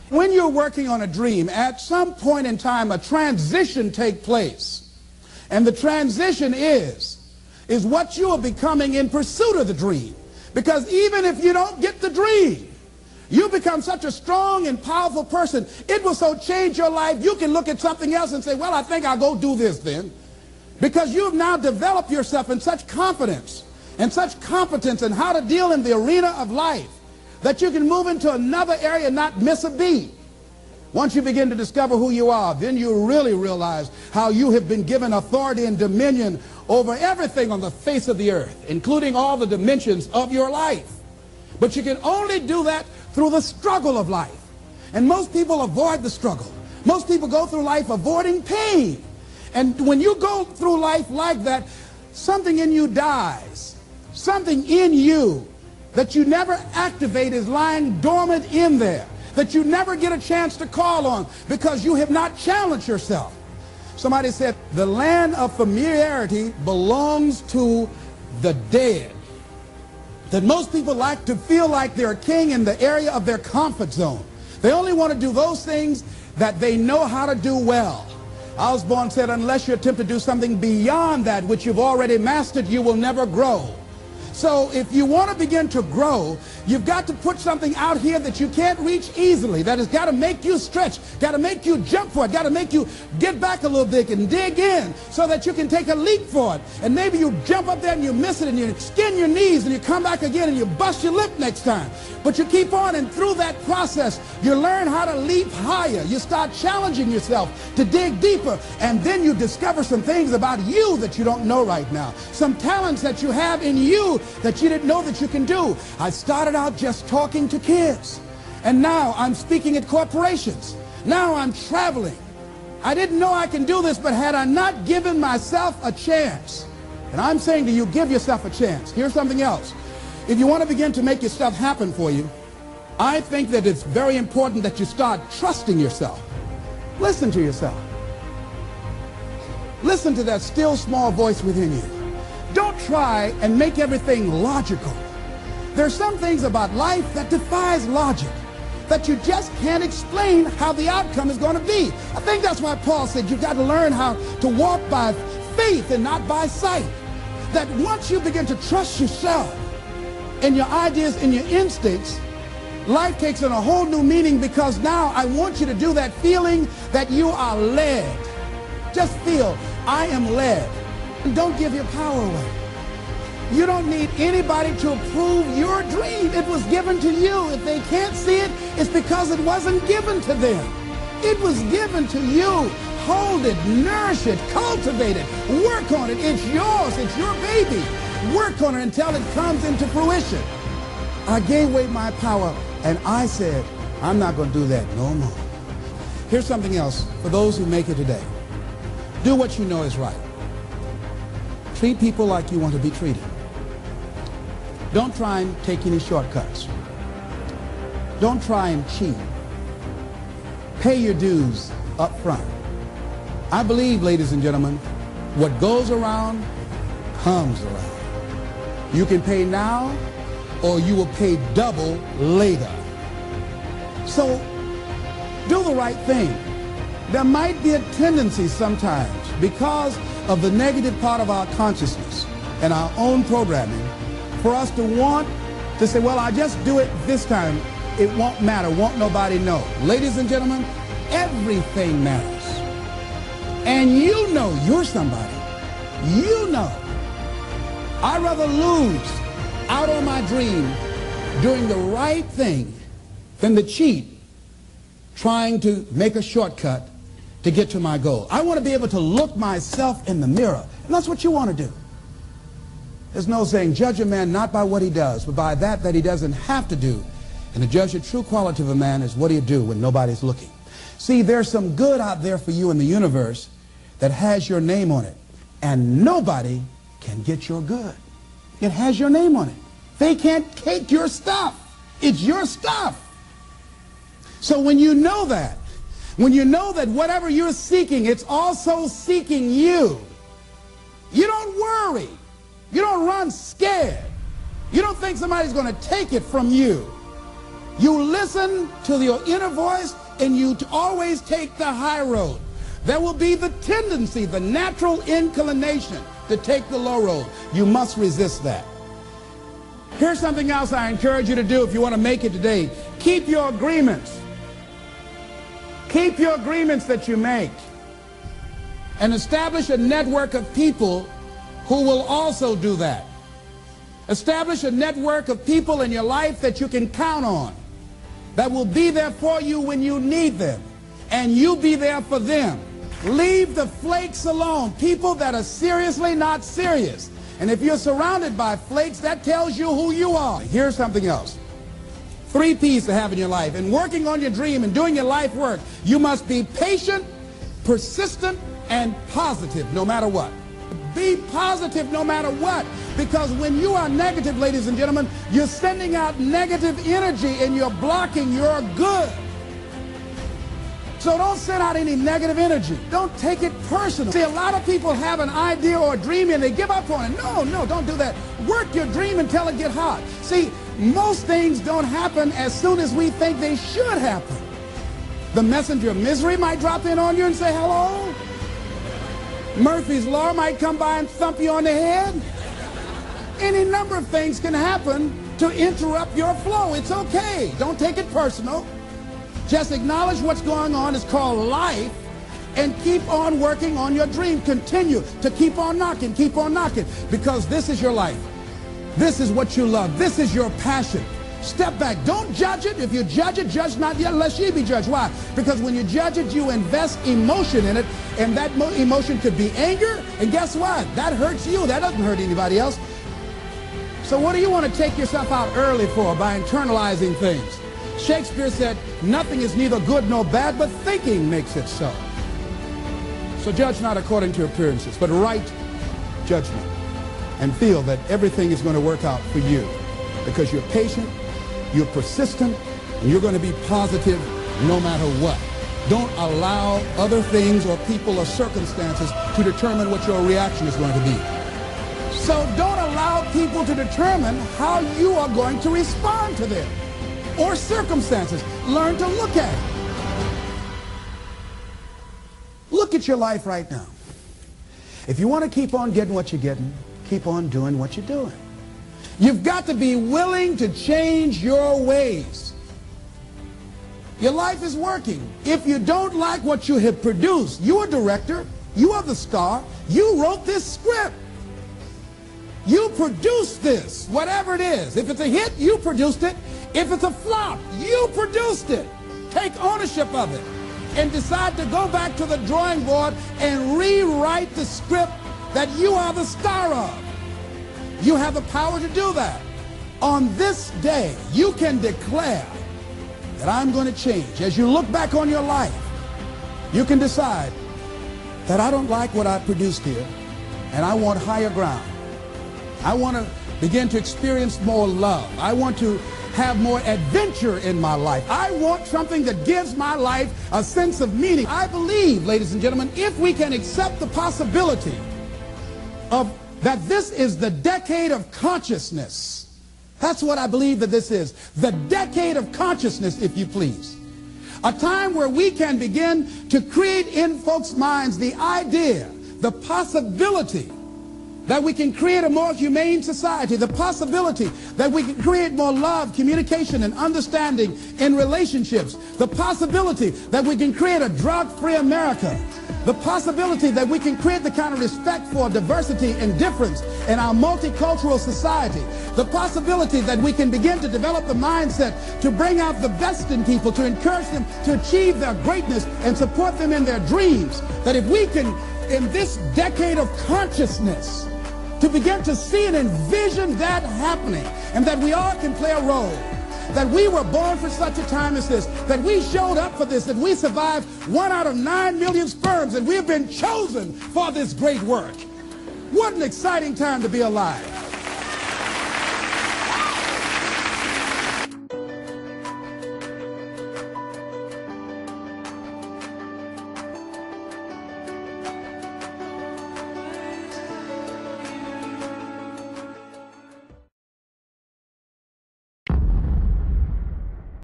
When you're working on a dream, at some point in time, a transition takes place. And the transition is what you are becoming in pursuit of the dream. Because even if you don't get the dream, you become such a strong and powerful person. It will so change your life, you can look at something else and say, well, I think I'll go do this then. Because you have now developed yourself in such confidence and such competence in how to deal in the arena of life that you can move into another area and not miss a beat. Once you begin to discover who you are, then you really realize how you have been given authority and dominion over everything on the face of the earth, including all the dimensions of your life. But you can only do that through the struggle of life. And most people avoid the struggle. Most people go through life avoiding pain. And when you go through life like that, something in you dies. Something in you that you never activate is lying dormant in there, that you never get a chance to call on because you have not challenged yourself. Somebody said, the land of familiarity belongs to the dead. That most people like to feel like they're a king in the area of their comfort zone. They only want to do those things that they know how to do well. Osborne said, unless you attempt to do something beyond that which you've already mastered, you will never grow. So if you want to begin to grow, you've got to put something out here that you can't reach easily, that has got to make you stretch, got to make you jump for it, got to make you get back a little bit and dig in so that you can take a leap for it. And maybe you jump up there and you miss it and you skin your knees and you come back again and you bust your lip next time. But you keep on, and through that process, you learn how to leap higher. You start challenging yourself to dig deeper, and then you discover some things about you that you don't know right now. Some talents that you have in you that you didn't know that you can do. I started out just talking to kids, and now I'm speaking at corporations. Now I'm traveling. I didn't know I can do this, but had I not given myself a chance, and I'm saying to you, give yourself a chance. Here's something else. If you want to begin to make your stuff happen for you, I think that it's very important that you start trusting yourself. Listen to yourself. Listen to that still small voice within you. Don't try and make everything logical. There are some things about life that defies logic, that you just can't explain how the outcome is going to be. I think that's why Paul said you've got to learn how to walk by faith and not by sight. That once you begin to trust yourself and your ideas and your instincts, life takes on a whole new meaning, because now I want you to do that feeling that you are led. Just feel, I am led. And don't give your power away. You don't need anybody to approve your dream. It was given to you. If they can't see it, it's because it wasn't given to them. It was given to you. Hold it, nourish it, cultivate it, work on it. It's yours. It's your baby. Work on it until it comes into fruition. I gave away my power, and I said, I'm not going to do that no more. Here's something else for those who make it today. Do what you know is right. Treat people like you want to be treated. Don't try and take any shortcuts. Don't try and cheat. Pay your dues up front. I believe, ladies and gentlemen, what goes around comes around. You can pay now, or you will pay double later. So do the right thing. There might be a tendency sometimes, because of the negative part of our consciousness and our own programming, for us to want to say, well, I'll just do it this time. It won't matter. Won't nobody know. Ladies and gentlemen, everything matters. And you know you're somebody. You know. I'd rather lose out on my dream doing the right thing than to cheat trying to make a shortcut to get to my goal. I want to be able to look myself in the mirror. And that's what you want to do. There's no saying, judge a man not by what he does, but by that he doesn't have to do. And to judge the true quality of a man is what he'll do when nobody's looking. See, there's some good out there for you in the universe that has your name on it. And nobody can get your good. It has your name on it. They can't take your stuff. It's your stuff. So when you know that, when you know that whatever you're seeking, it's also seeking you, you don't worry. You don't run scared. You don't think somebody's going to take it from you. You listen to your inner voice and you always take the high road. There will be the tendency, the natural inclination to take the low road. You must resist that. Here's something else I encourage you to do if you want to make it today. Keep your agreements. Keep your agreements that you make. And establish a network of people who will also do that. Establish a network of people in your life that you can count on, that will be there for you when you need them, and you be there for them. Leave the flakes alone, people that are seriously not serious. And if you're surrounded by flakes, that tells you who you are. Here's something else. 3 P's to have in your life. In working on your dream and doing your life work, you must be patient, persistent, and positive no matter what. Be positive no matter what, because when you are negative, ladies and gentlemen, you're sending out negative energy and you're blocking your good. So don't send out any negative energy. Don't take it personal. See, a lot of people have an idea or a dream and they give up on it. No, don't do that. Work your dream until it gets hot. See, most things don't happen as soon as we think they should happen. The messenger of misery might drop in on you and say hello. Murphy's Law might come by and thump you on the head. Any number of things can happen to interrupt your flow. It's okay. Don't take it personal. Just acknowledge what's going on. It's called life. And keep on working on your dream. Continue to keep on knocking, because this is your life. This is what you love. This is your passion. Step back. Don't judge it. If you judge it, judge not yet, lest ye be judged. Why? Because when you judge it, you invest emotion in it, and that emotion could be anger, and guess what? That hurts you. That doesn't hurt anybody else. So what do you want to take yourself out early for by internalizing things? Shakespeare said, nothing is neither good nor bad, but thinking makes it so. So judge not according to appearances, but right judgment, and feel that everything is going to work out for you, because you're patient, you're persistent, and you're going to be positive no matter what. Don't allow other things or people or circumstances to determine what your reaction is going to be. So don't allow people to determine how you are going to respond to them or circumstances. Learn to look at it. Look at your life right now. If you want to keep on getting what you're getting, keep on doing what you're doing. You've got to be willing to change your ways. Your life is working. If you don't like what you have produced, you're a director, you are the star, you wrote this script. You produced this, whatever it is. If it's a hit, you produced it. If it's a flop, you produced it. Take ownership of it and decide to go back to the drawing board and rewrite the script that you are the star of. You have the power to do that. On this day, you can declare that I'm going to change. As you look back on your life, you can decide that I don't like what I produced here, and I want higher ground. I want to begin to experience more love. I want to have more adventure in my life. I want something that gives my life a sense of meaning. I believe, ladies and gentlemen, if we can accept the possibility of that this is the decade of consciousness. That's what I believe that this is. The decade of consciousness, if you please. A time where we can begin to create in folks' minds the idea, the possibility that we can create a more humane society, the possibility that we can create more love, communication, and understanding in relationships, the possibility that we can create a drug-free America, the possibility that we can create the kind of respect for diversity and difference in our multicultural society, the possibility that we can begin to develop the mindset to bring out the best in people, to encourage them to achieve their greatness and support them in their dreams, that if we can, in this decade of consciousness, to begin to see and envision that happening, and that we all can play a role, that we were born for such a time as this, that we showed up for this, that we survived 1 out of 9 million sperms, and we have been chosen for this great work. What an exciting time to be alive.